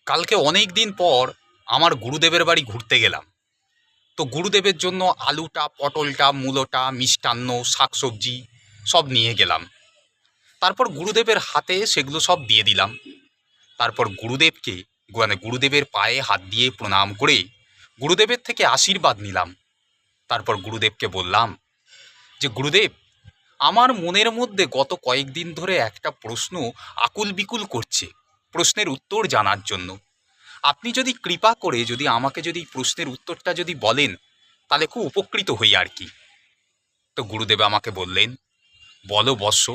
কালকে অনেক দিন পর আমার গুরুদেবের বাড়ি ঘুরতে গেলাম। তো গুরুদেবের জন্য আলুটা, পটলটা, মূলোটা, মিষ্টান্ন, শাকসবজি সব নিয়ে গেলাম। তারপর গুরুদেবের হাতে সেগুলো সব দিয়ে দিলাম। তারপর গুরুদেবকে গুরুদেবের পায়ে হাত দিয়ে প্রণাম করে গুরুদেবের থেকে আশীর্বাদ নিলাম। তারপর গুরুদেবকে বললাম যে, গুরুদেব, আমার মনের মধ্যে গত কয়েকদিন ধরে একটা প্রশ্ন আকুল বিকুল করছে, প্রশ্নের উত্তর জানার জন্য। আপনি যদি কৃপা করে যদি আমাকে যদি প্রশ্নের উত্তরটা যদি বলেন, তাহলে খুব উপকৃত হই আর কি। তো গুরুদেব আমাকে বললেন, বলো বৎস,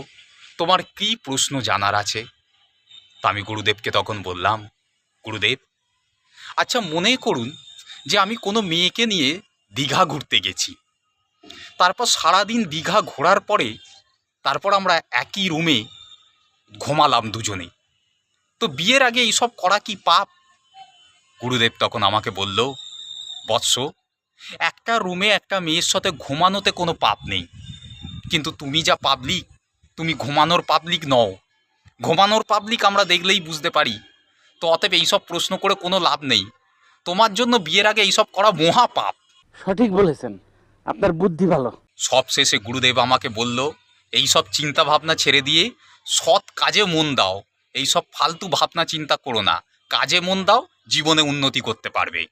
তোমার কী প্রশ্ন জানার আছে? তা আমি গুরুদেবকে তখন বললাম, গুরুদেব, আচ্ছা মনে করুন যে আমি কোনো মেয়েকে নিয়ে দীঘা ঘুরতে গেছি। তারপর সারাদিন দীঘা ঘোরার পরে তারপর আমরা একই রুমে ঘুমালাম দুজনে। তো বিয়ের আগে এইসব করা কি পাপ? গুরুদেব তখন আমাকে বলল, বৎস, একটা রুমে একটা মেয়ের সাথে ঘুমানোতে কোনো পাপ নেই, কিন্তু তুমি যা পাবলিক, তুমি ঘুমানোর পাবলিক নও। ঘুমানোর পাবলিক আমরা দেখলেই বুঝতে পারি। তো অতএব এইসব প্রশ্ন করে কোনো লাভ নেই। তোমার জন্য বিয়ের আগে এইসব করা মহা পাপ। সঠিক বলেছেন, আপনার বুদ্ধি ভালো। সব শেষে গুরুদেব আমাকে বলল, এইসব চিন্তা ভাবনা ছেড়ে দিয়ে সৎ কাজে মন দাও। এইসব ফালতু ভাবনা চিন্তা করো না, কাজে মন দাও, জীবনে উন্নতি করতে পারবে।